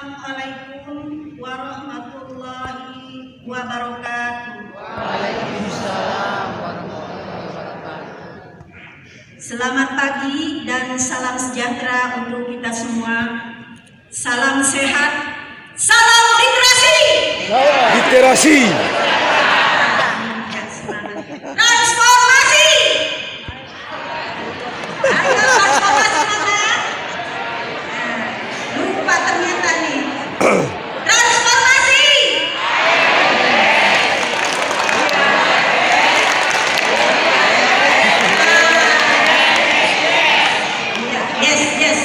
Assalamualaikum warahmatullahi wabarakatuh. Waalaikumsalam warahmatullahi wabarakatuh. Selamat pagi dan salam sejahtera untuk kita semua. Salam sehat, salam literasi. Literasi. Transformasi. Ayo transformasi mana? Lupa ternyata nih. Transformasi.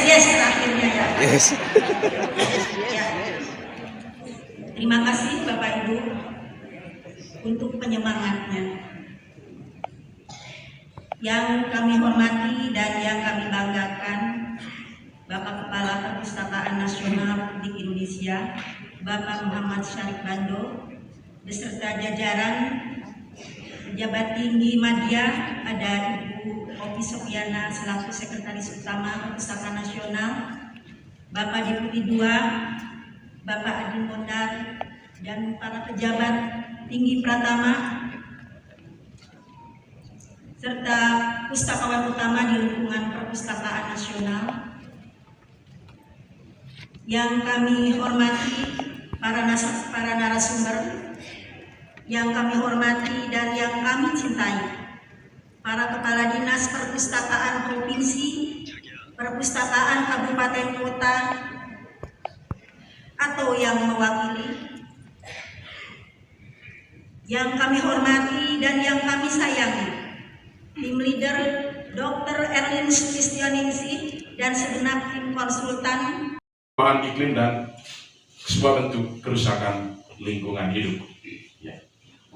Yes terakhirnya ya. Yes. Ya. Terima kasih Bapak Ibu untuk penyemangatnya. Yang kami hormati dan yang kami banggakan, Bapak Kepala Perpustakaan Nasional Republik Indonesia, Bapak Muhammad Syarif Bando, beserta jajaran pejabat tinggi media, ada Ibu Opi Sofiana selaku Sekretaris Utama Perpustakaan Nasional, Bapak Deputi 2, Bapak Adi Mondar, dan para pejabat tinggi Pratama, serta pustakawan utama di lingkungan Perpustakaan Nasional. Yang kami hormati para narasumber, yang kami hormati dan yang kami cintai, para kepala dinas perpustakaan provinsi, perpustakaan kabupaten kota, atau yang mewakili, yang kami hormati dan yang kami sayangi, tim leader Dr. Erlin Sulistianingsih dan segenap tim konsultan. Perubahan iklim dan sebuah bentuk kerusakan lingkungan hidup. Ya.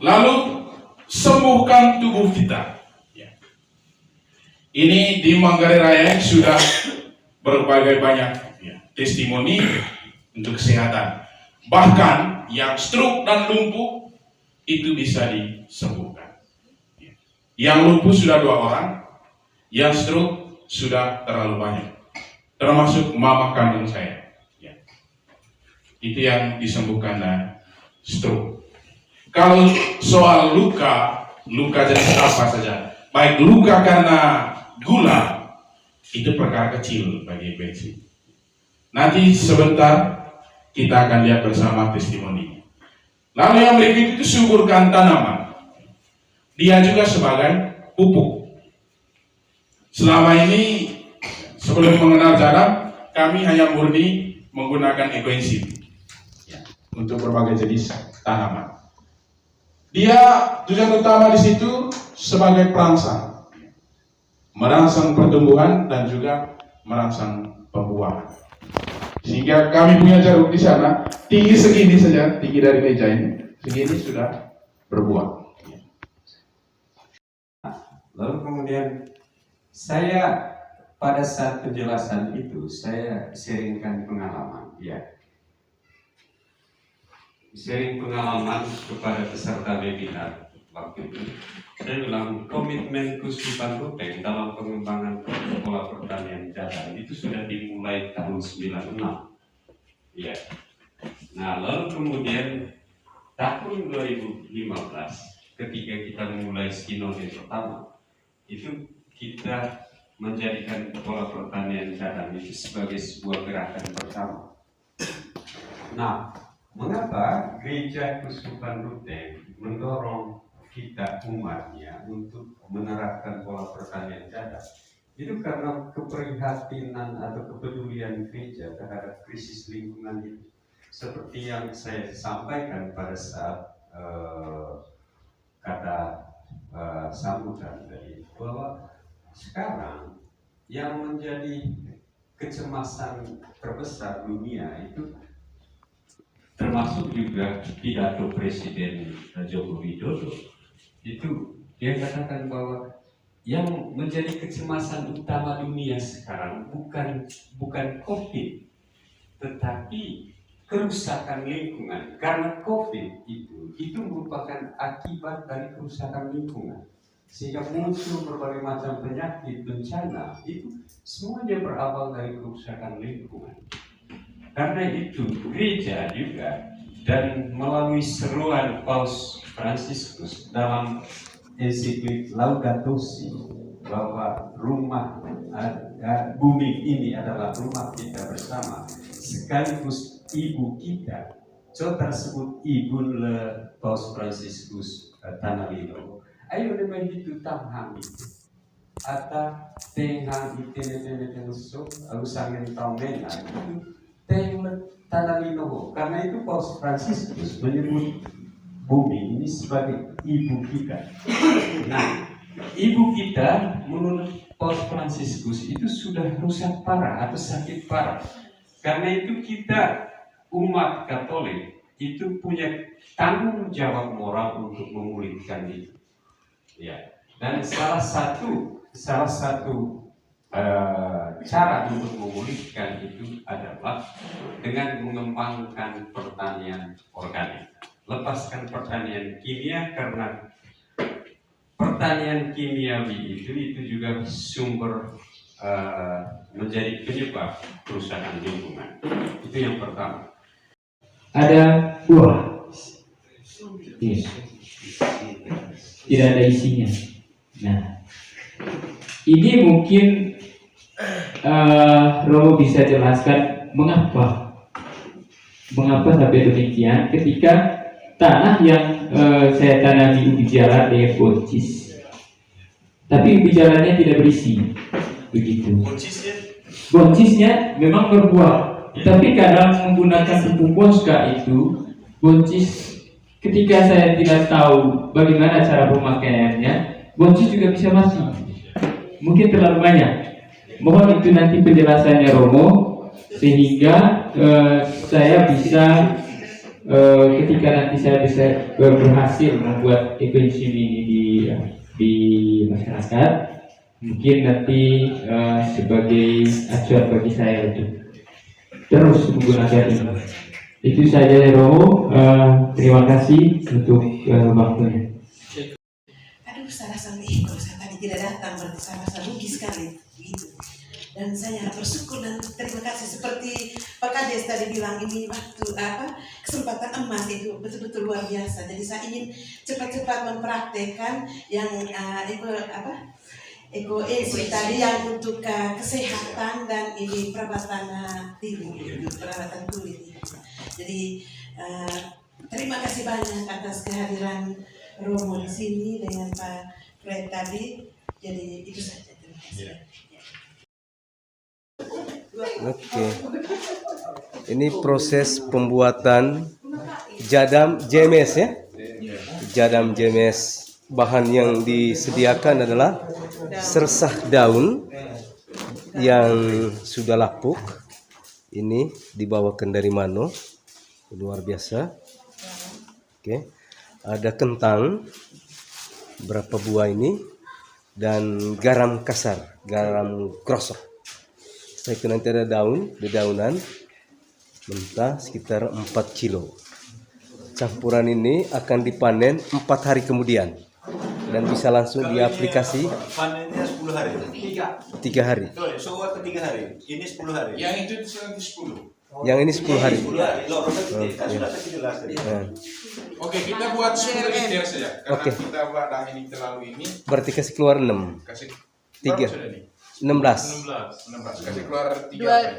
Lalu sembuhkan tubuh kita. Ya. Ini di Manggarai Raya sudah berbagai banyak testimoni untuk kesehatan. Bahkan yang stroke dan lumpuh itu bisa disembuhkan. Ya. Yang lumpuh sudah 2 orang, yang stroke sudah terlalu banyak, termasuk mama kandung saya. Itu yang disembuhkan dan stroke. Kalau soal luka jenis apa saja, baik luka karena gula, itu perkara kecil bagi infeksi. Nanti sebentar kita akan lihat bersama testimoni. Lalu yang berikut itu suburkan tanaman. Dia juga sebagai pupuk. Selama ini sebelum mengenal jarak, kami hanya murni menggunakan ekoenzim untuk berbagai jenis tanaman. Dia tujuan utama di situ sebagai perangsang, merangsang pertumbuhan dan juga merangsang pembuahan. Sehingga kami punya jeruk di sana tinggi segini saja, tinggi dari meja ini, segini sudah berbuah. Lalu kemudian saya pada saat penjelasan itu saya sharingkan pengalaman, ya. Sharing pengalaman kepada peserta webinar waktu itu. Saya bilang komitmen Kuskupan Ruteng dalam pengembangan pola pertanian jalan itu sudah dimulai tahun 96. Ya. Nah, lalu kemudian tahun 2015 ketika kita memulai sinode pertama, itu kita menjadikan pola pertanian jalan itu sebagai sebuah gerakan pertama. Nah, mengapa Gereja Kuskupan Ruteng mendorong kita umatnya untuk menerapkan pola pertanian jalan? Itu karena keprihatinan atau kepedulian gereja terhadap krisis lingkungan itu. Seperti yang saya sampaikan pada saat kata sambutan tadi, bahwa sekarang yang menjadi kecemasan terbesar dunia itu, termasuk juga pidato Presiden Joko Widodo, itu dia katakan bahwa yang menjadi kecemasan utama dunia sekarang bukan COVID, tetapi kerusakan lingkungan. Karena COVID itu merupakan akibat dari kerusakan lingkungan, sehingga muncul berbagai macam penyakit, bencana, itu semuanya berawal dari kerusakan lingkungan. Karena itu gereja juga dan melalui seruan Paus Fransiskus dalam ensiklik Laudato Si bahwa rumah bumi ini adalah rumah kita bersama sekaligus ibu kita. So tersebut ibu le Paus Fransiskus Tanalino. Ayo naman itu tamham itu. Ata tenghang itene so alusangin taumena itu teng Tanalino. Karena itu Paus Fransiskus menyebut bumi ini sebagai ibu kita. Nah, ibu kita menurut Paus Fransiskus itu sudah rusak parah atau sakit parah. Karena itu kita umat Katolik itu punya tanggung jawab moral untuk memulihkan itu. Ya. Dan salah satu cara untuk memulihkan itu adalah dengan mengembangkan pertanian organik. Lepaskan pertanian kimia karena pertanian kimiawi itu juga sumber menjadi penyebab kerusakan lingkungan. Itu yang pertama. Ada buah, tidak ada isinya. Nah, ini mungkin Romo bisa jelaskan mengapa sampai demikian ketika tanah yang saya tanami ubi jalar dengan buncis, tapi ubi jalarnya tidak berisi, begitu. Buncisnya memang berbuah, tapi kadang menggunakan pupuk Boska itu buncis. Ketika saya tidak tahu bagaimana cara pemakaiannya, buncis juga bisa mati. Mungkin terlalu banyak. Mohon itu nanti penjelasannya Romo, sehingga saya bisa ketika nanti saya bisa berhasil membuat ekosistem ini di masyarakat, mungkin nanti sebagai acuan bagi saya untuk terus menggunakan ini. Itu saja Romo. Terima kasih untuk waktunya. Aduh, saya rasa kalau saya tadi tidak datang berarti saya rasa rugi sekali gitu. Dan saya bersyukur dan terima kasih seperti Pak Kades tadi bilang, ini waktu kesempatan emas itu betul-betul luar biasa. Jadi saya ingin cepat-cepat mempraktekkan yang ekoesi tadi yang untuk kesehatan dan ini perawatan perawatan kulit. Jadi terima kasih banyak atas kehadiran Romo di sini dengan Pak Fred tadi. Jadi itu saja. Terima kasih. Oke. Ini proses pembuatan jadam jemes ya. Jadam jemes. Bahan yang disediakan adalah sersah daun yang sudah lapuk. Ini dibawakan dari Mano. Luar biasa. Oke. Ada kentang berapa buah ini dan garam kasar, garam krosok. Saya nanti ada dedaunan mentah sekitar 4 kilo. Campuran ini akan dipanen 4 hari kemudian dan bisa langsung diaplikasi. Panennya 10 hari. 3 hari. So 3 hari. Ini 10 hari. Yang itu 10. Yang ini 10 hari. 10 hari. Loh, sudah jelas tadi. Oke, kita buat 10 liter saja. Karena Oke. kita buat ini terlalu ini. Berarti kasih keluar 6. Kasih 3. berapa sudah nih? 16. 16. Kasih keluar 3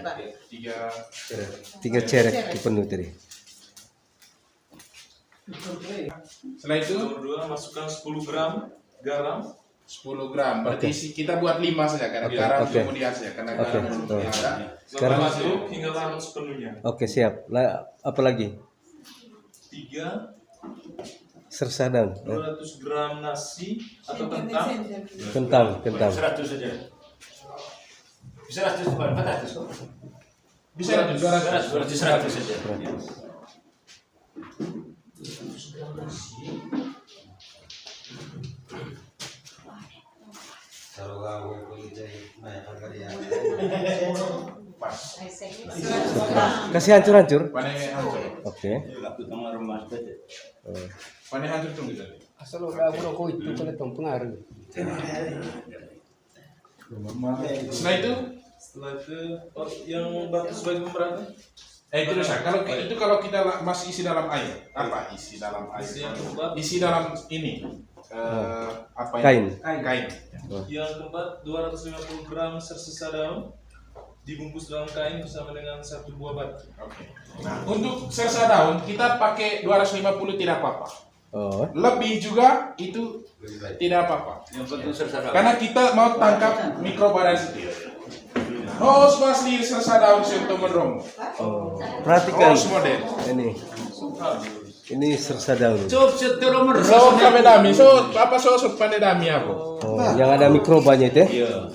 3 cerek dipenuhi tadi. Setelah itu Kedua masukkan 10 gram garam. 10 gram. Berarti kita buat 5 saja karena garam kemudian saja karena garam kemudian ada. Sekarang Masuk hingga larut sepenuhnya. Oke, siap. Apa lagi? 3 Sersah daun. 200 gram nasi atau Kentang. 100 saja. Bisa 100 bukan 400 kok. Bisa 200 saja. Kasih hancur-hancur. Pane hancur. Oke. Pane hancur tunggu tadi. Asal udah merokok itu kalau pengaruh. Setelah itu Setelah itu yang bantu sebagai pemerata. Terus kalau kita masih isi dalam air, apa isi dalam air? Isi yang keempat, Isi dalam ini, apa Kain. Kain. yang keempat 250 gram sersisa daun dibungkus dalam kain bersama dengan 1 buah batu. Oke. Nah, untuk sersa daun kita pakai 250 tidak apa-apa. Oh. Lebih juga itu tidak apa-apa. Yang penting sersa daun. Karena kita mau tangkap mikroparasitit. Hos masli sersa daun sento medromo. Oh. Perhatikan Hos model. ini sersa daun. Cop setero mer. So kamedami, so apa sosok pandedami aku? Oh, yang ada mikrobanya itu ya? Iya.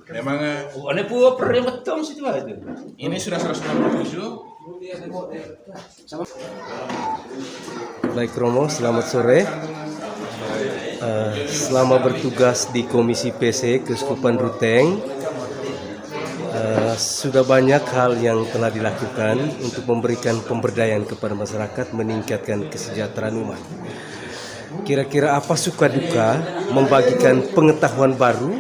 Memang Ane puwa per yang betul situ itu. ini sudah 197. Baik Romo, selamat sore. Selama bertugas di Komisi PC Keuskupan Ruteng, sudah banyak hal yang telah dilakukan untuk memberikan pemberdayaan kepada masyarakat, meningkatkan kesejahteraan umat. Kira-kira apa suka duka membagikan pengetahuan baru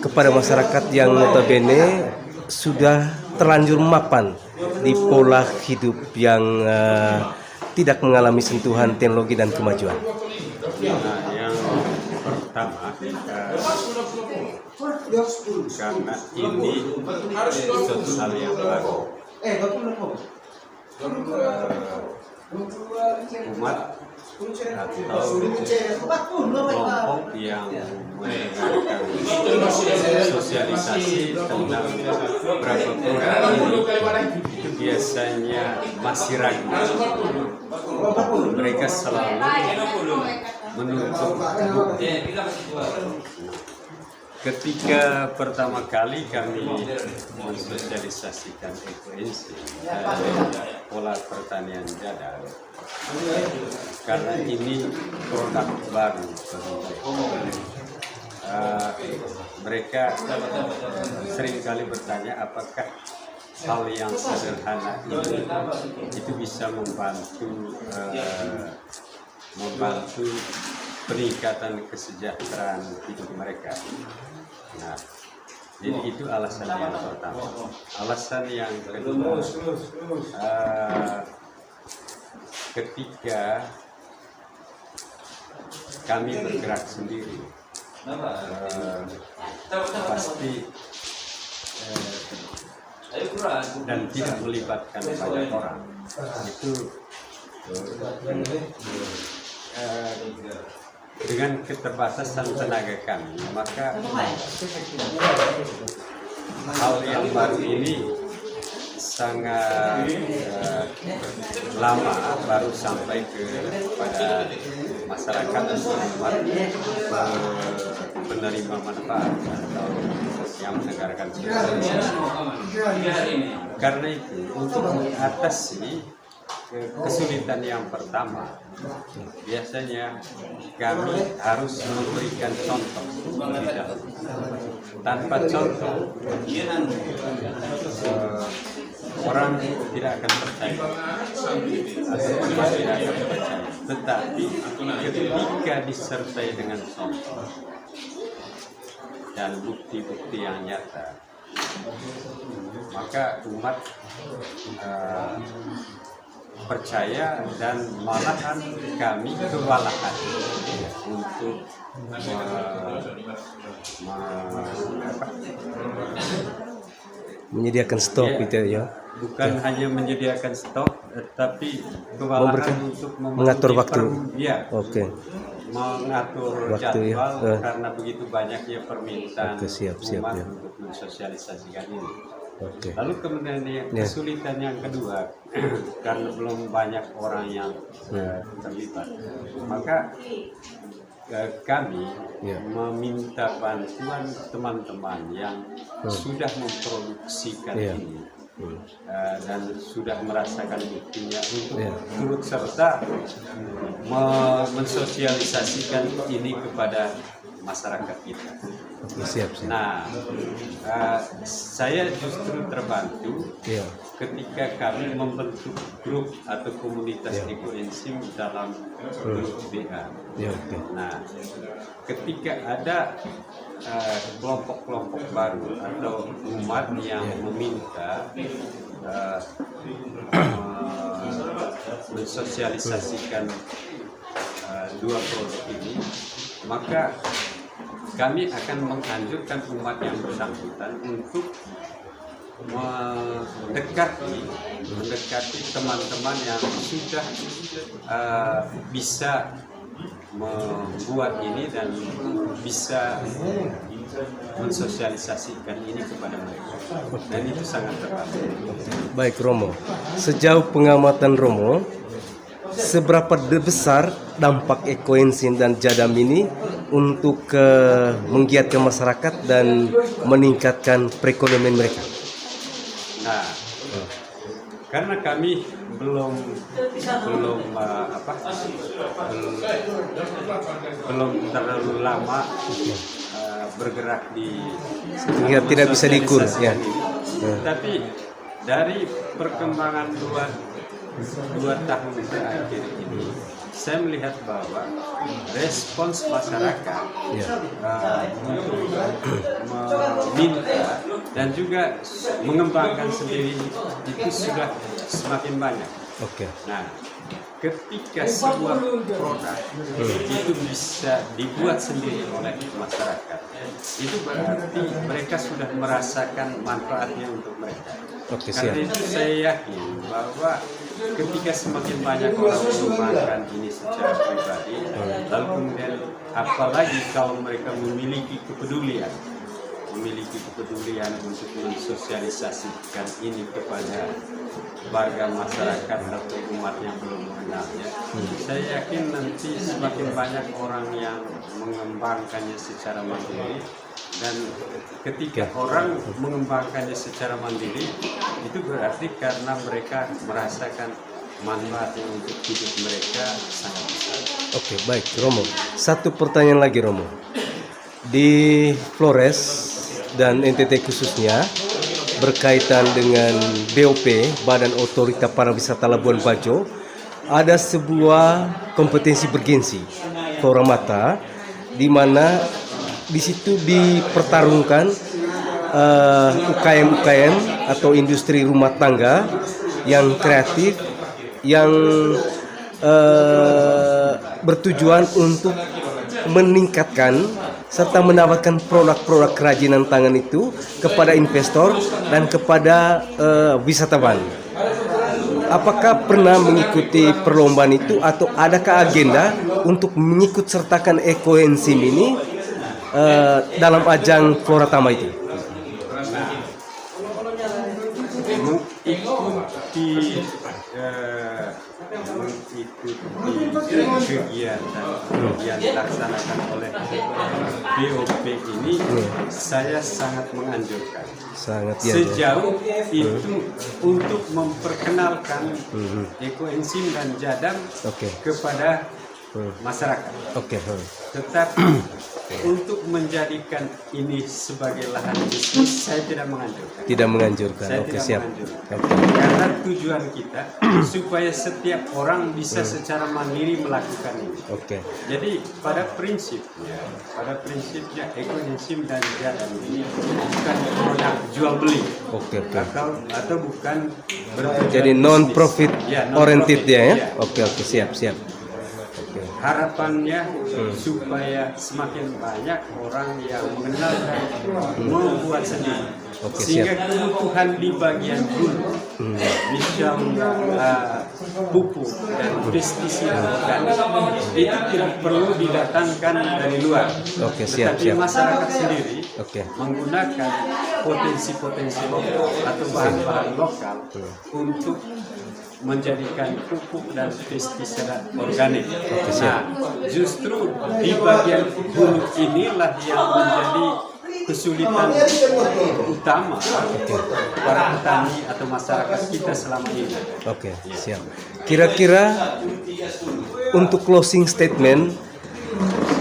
kepada masyarakat yang notabene sudah terlanjur mapan di pola hidup yang tidak mengalami sentuhan teknologi dan kemajuan. Nah, yang pertama, karena ini suatu hal yang baru. Umat atau kelompok yang mendengarkan sosialisasi tentang berapa program ini itu biasanya masih ragu. Mereka selalu menuntut bukti. Ketika pertama kali kami mensosialisasikan ekoenzim dan pola pertanian jadal, karena ini produk baru, mereka seringkali bertanya apakah hal yang sederhana ini itu bisa membantu peningkatan kesejahteraan hidup mereka. Nah, jadi itu alasan yang pertama. Alasan yang kedua, ketika kami bergerak sendiri, pasti dan tidak melibatkan banyak orang, itu dengan keterbatasan tenaga kami, maka hal yang baru ini sangat lama baru sampai kepada masyarakat umat penerima manfaat atau yang mendengarkan sosialisasi. Karena itu untuk mengatasi kesulitan yang pertama, biasanya kami harus memberikan contoh lebih dahulu. Tanpa contoh, orang tidak akan percaya atau umat tidak akan percaya. Tetapi ketika disertai dengan contoh dan bukti-bukti yang nyata, maka umat percaya dan malahan kami kewalahan untuk menyediakan stok gitu ya. Bukan hanya menyediakan stok, tapi kewalahan untuk mengatur waktu. Oke. Mengatur Waktu, jadwal ya. Karena begitu banyaknya permintaan Siap, umat ya. untuk mensosialisasikan ini. Oke. Lalu kemudian kesulitan yang kedua, karena belum banyak orang yang terlibat, maka kami meminta bantuan teman-teman yang sudah memproduksikan ini dan sudah merasakan buktinya untuk turut serta mensosialisasikan ini kepada masyarakat kita. Siap. Nah, saya justru terbantu ketika kami membentuk grup atau komunitas ekoenzim dalam grup BA. Nah, ketika ada kelompok-kelompok baru atau umat yang meminta mensosialisasikan dua produk ini, maka kami akan menganjurkan umat yang bersangkutan untuk mendekati teman-teman yang sudah bisa membuat ini dan bisa mensosialisasikan ini kepada mereka, dan itu sangat tepat. Baik Romo, sejauh pengamatan Romo, seberapa besar dampak ekoenzim dan jadam ini untuk menggiatkan masyarakat dan meningkatkan perekonomian mereka? Nah, karena kami belum terlalu lama bergerak di sehingga tidak bisa diukur ya. Tapi dari perkembangan dua tahun terakhir ini, saya melihat bahwa respons masyarakat untuk meminta dan juga mengembangkan sendiri itu sudah semakin banyak. Oke. Nah, ketika sebuah produk itu bisa dibuat sendiri oleh masyarakat, itu berarti mereka sudah merasakan manfaatnya untuk mereka. Oke, Karena siap. itu saya yakin bahwa ketika semakin banyak orang mengembangkan ini secara pribadi, lalu kemudian apalagi kalau mereka memiliki kepedulian untuk mensosialisasikan ini kepada warga masyarakat atau umat yang belum mengenalnya, saya yakin nanti semakin banyak orang yang mengembangkannya secara mandiri. Dan ketika orang mengembangkannya secara mandiri, itu berarti karena mereka merasakan manfaat yang untuk hidup mereka sangat besar. Oke, baik Romo. Satu pertanyaan lagi Romo. Di Flores dan NTT khususnya berkaitan dengan BOP, Badan Otorita Pariwisata Labuan Bajo, ada sebuah kompetensi bergensi Floramata, di mana di situ dipertarungkan UKM-UKM atau industri rumah tangga yang kreatif, yang bertujuan untuk meningkatkan serta menawarkan produk-produk kerajinan tangan itu kepada investor dan kepada wisatawan. Apakah pernah mengikuti perlombaan itu atau adakah agenda untuk mengikut sertakan ekoenzim ini dalam ajang Floratama itu? Mengikuti kegiatan yang dilaksanakan oleh BOP ini, saya sangat menganjurkan. Sangat ya. Sejauh itu untuk memperkenalkan ekoenzim dan jadam kepada masyarakat. Tetapi untuk menjadikan ini sebagai lahan bisnis, saya tidak menganjurkan. Tidak menganjurkan. Saya Oke, tidak siap. menganjurkan. Karena tujuan kita supaya setiap orang bisa secara mandiri melakukan ini. Oke. Jadi pada prinsipnya ekoenzim dan jadam ini bukan produk jual beli. Oke. Atau bukan bertujuan Jadi non bisnis. profit Ya, oriented ya. ya. Oke, siap. Harapannya supaya semakin banyak orang yang mengenal dan membuat sendiri, sehingga kebutuhan di bagian hulu, misalnya pupuk dan pestisida organik, itu tidak perlu didatangkan dari luar. Tetapi masyarakat sendiri menggunakan potensi-potensi lokal atau bahan-bahan lokal untuk menjadikan pupuk dan pestisida organik. Nah, justru di bagian hulu inilah yang menjadi kesulitan utama para petani atau masyarakat kita selama ini. Oke, siap. Kira-kira untuk closing statement,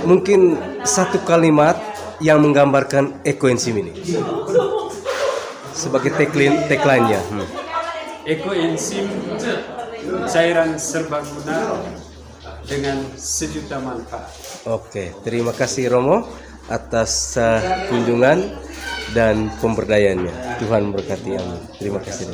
mungkin satu kalimat yang menggambarkan ekoenzim ini sebagai tagline-nya. Ekoenzim cairan serbaguna dengan sejuta manfaat. Oke, terima kasih Romo atas kunjungan dan pemberdayaannya. Tuhan memberkati. Amin. Terima kasih.